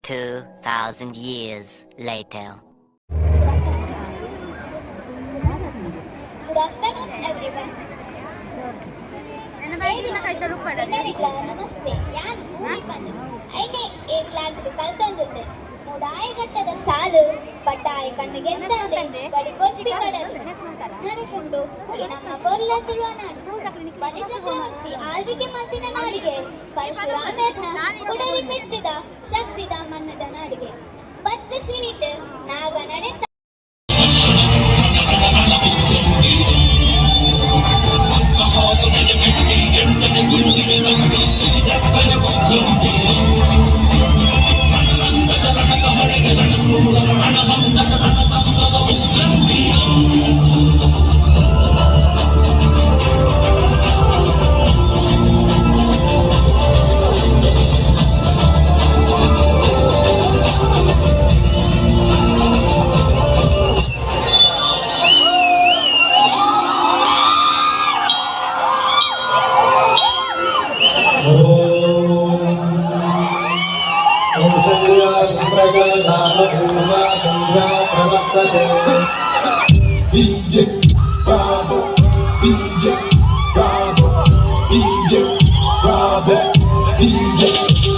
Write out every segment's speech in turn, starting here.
2,000 years later. Good afternoon, everyone. ನಮಸ್ತೆ ಯಾನು ಊರಿಪನ್ನು ಐನೇ A ಕ್ಲಾಸ್ಗೆ ಕಲ್ತೊಂದಿದ್ದೆ ಮೂಡಾಯಿಗಟ್ಟದ ಸಾಲು ಬಟ್ಟಾಯಿ ಕಣ್ಣಿಗೆ ಎದ್ದಂದೆ ಬಡಿ ಕೊಸ್ಪಿ ಕಡಲು ನನಕೊಂಡು ಈ ನಮ್ಮ ಬೊಲ್ಲ ತುಳುವನಾಡು ಬಲಿ ಚಕ್ರವರ್ತಿ ಆಳ್ವಿಕೆ ಮತ್ತಿನ ನಾಡಿಗೆ ಪರಶುರಾಮೇರ್ನ ಕುಡರಿ ಬಿಟ್ಟಿದ ಶಕ್ತಿದ ಮನ್ನದ ನಾಡಿಗೆ ಪಚ್ಚ ಸಿರಿಟ್ಟು ನಾಗ ನಡೆತ संध्या प्रवर्तते DJ Bravo DJ Bravo DJ Bravo DJ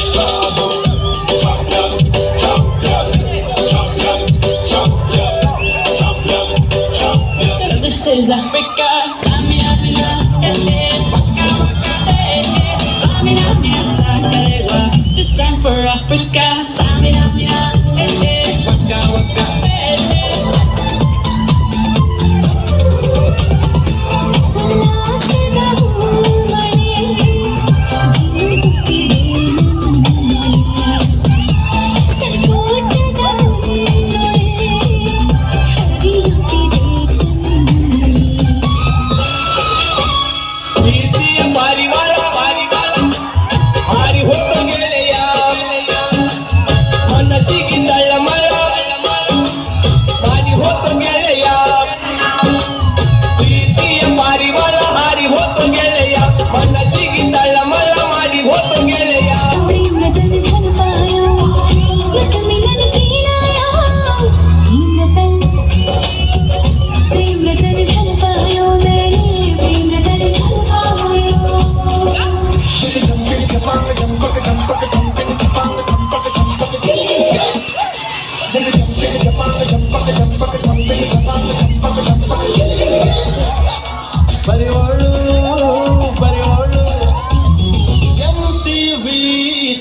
Bravo Champion Champion Champion Champion Champion Champion This is Africa. Samina mina waka waka Samina mina sakarewa. This time for Africa. Samina mina waka waka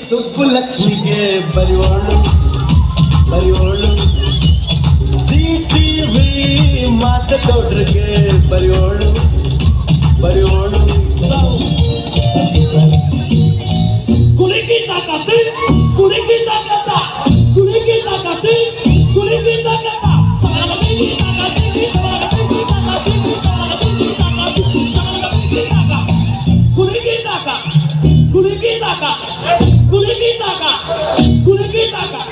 ಸುಬ್ಬುಲಕ್ಷ್ಮಿಗೆ ಬರಿಯೋಳು ಬರಿಯೋಳು CTV ಮಾತಕೌಡ್ರಿಗೆ ಬರಿಯೋಳು ಬರಿಯೋಳು ಕುಳಿಕಿ ತಾಕತ್ತೆ ಕುಳಿಕಿ ತಾಕತ್ತ ಕುಳಿಕಿ ತಾಕತ್ತೆ ಕುಳಿಕಿ ತಾಕತ್ತ ಕುಳಿಕಿ ತಾಕ ಕುಳಿಕಿ ತಾಕ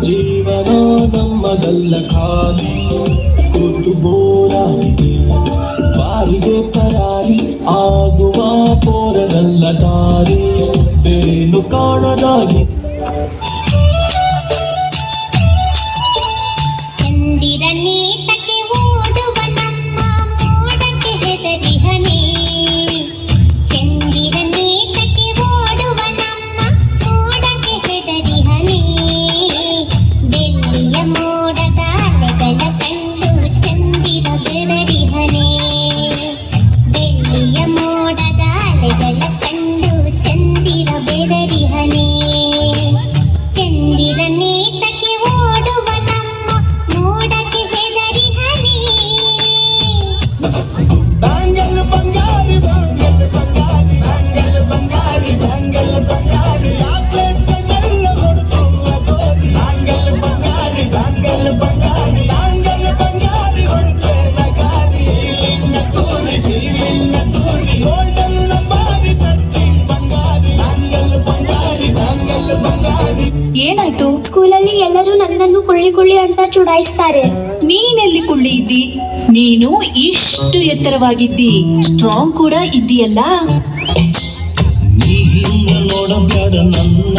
ಜೀವನ ನಮ್ಮದಲ್ಲ ಖಾಲಿ ಕೂತು ಬೋರಾಗಿದೆ ಬಾರಿಗೆ ಪರಾರಿ ಆಗುವ ಪೋರದಲ್ಲ ದಾರಿ ಬೇರೇನು ಕಾಣದಾಗಿ ಬೆದರಿಹನೆ ಅಂತ ಚುಡಾಯಿಸ್ತಾರೆ. ನೀನೆಲ್ಲಿ ಕುಳ್ಳಿ ಇದ್ದಿ? ನೀನು ಇಷ್ಟು ಎತ್ತರವಾಗಿದ್ದಿ, ಸ್ಟ್ರಾಂಗ್ ಕೂಡ ಇದ್ದೀಯಲ್ಲ. ನೀ ಹಿಂಗ ನೋಡಬೇಡ ನನ್ನ,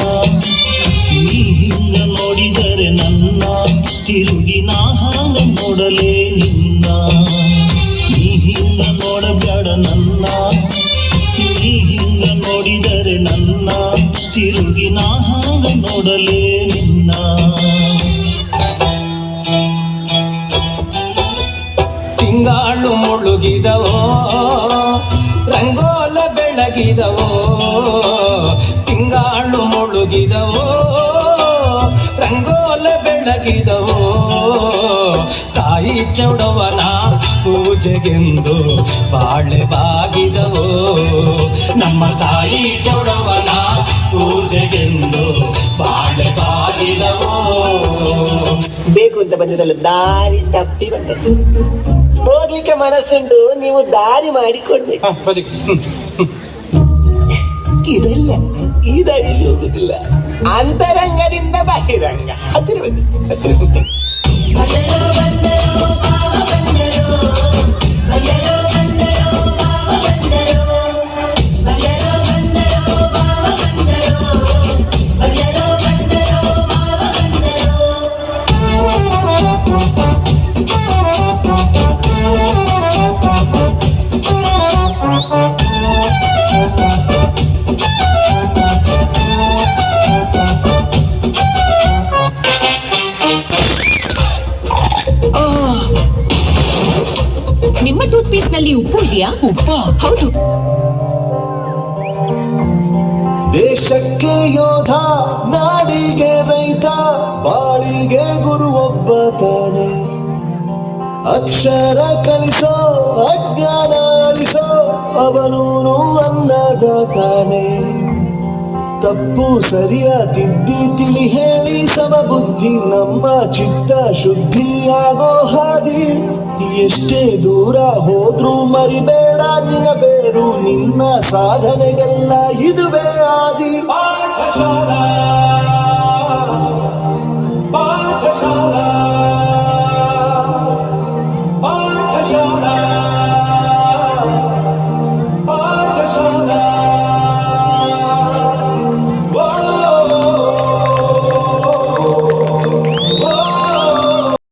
ನೀ ಹಿಂಗ ನೋಡಿದರೆ ನನ್ನ ತಿರುಗಿ ನಾ ಹಾಂಗ ನೋಡಲೇ ನಿನ್ನ. ನೀ ಹಿಂಗ ನೋಡಬೇಡ ನನ್ನ, ನೀ ಹಿಂಗ ನೋಡಿದರೆ ನನ್ನ ತಿರುಗಿ ನಾ ಹಾಂಗ ನೋಡಲೇ ನಿನ್ನ. ತಿಂಗಾಳು ಮುಳುಗಿದವೋ ರಂಗೋಲ ಬೆಳಗಿದವೋ, ತಿಂಗಾಳು ಮುಳುಗಿದವೋ ರಂಗೋಲ ಬೆಳಗಿದವೋ. ತಾಯಿ ಚೌಡವನ ಪೂಜೆಗೆಂದು ಬಾಳೆ ಬಾಗಿದವೋ, ನಮ್ಮ ತಾಯಿ ಚೌಡವನ ಪೂಜೆಗೆಂದು ಬಾಳೆ ಬಾಗಿದವೋ. ಬೇಕು ಅಂತ ಬಂದದಲ್ಲ, ದಾರಿ ತಪ್ಪಿ ಬಂದದ್ದು. ಹೋಗ್ಲಿಕ್ಕೆ ಮನಸ್ಸುಂಟು, ನೀವು ದಾರಿ ಮಾಡಿಕೊಡ್ಬೇಕು. ಇದಲ್ಲ, ಈ ದಾರಿಯಲ್ಲಿ ಹೋಗುದಿಲ್ಲ, ಅಂತರಂಗದಿಂದ ಬಾಹಿರಂಗ. ಹತ್ತಿರ ಬನ್ನಿ, ಹತ್ತಿರ ಬನ್ನಿ. ನಿಮ್ಮ ಟೂತ್ ಪೇಸ್ಟ್ ನಲ್ಲಿ ಉಪ್ಪು ಇದೆಯಾ? ಉಪ್ಪ? ಹೌದು. ದೇಶಕ್ಕೆ ಯೋಧ, ನಾಡಿಗೆ ರೈತ, ಬಾಳಿಗೆ ಗುರು ಒಬ್ಬ ತಾನೆ. ಅಕ್ಷರ ಕಲಿಸೋ, ಅಜ್ಞಾನ ಅಳಿಸೋ, ಅವನೂನು ಅನ್ನದಾತಾನೆ. ತಪ್ಪು ಸರಿಯ ತಿದ್ದಿ ತಿಳಿ ಹೇಳಿ ಸಮಬುದ್ಧಿ, ನಮ್ಮ ಚಿತ್ತ ಶುದ್ಧಿಯಾಗೋ ಹಾದಿ. ಎಷ್ಟೇ ದೂರ ಹೋದ್ರೂ ಮರಿಬೇಡ ನಿನ್ನ ಬೇರು, ನಿನ್ನ ಸಾಧನೆಗೆಲ್ಲ ಇದುವೇ ಆದಿ. ಪಾಠಶಾಲಾ ಪಾಠಶಾಲಾ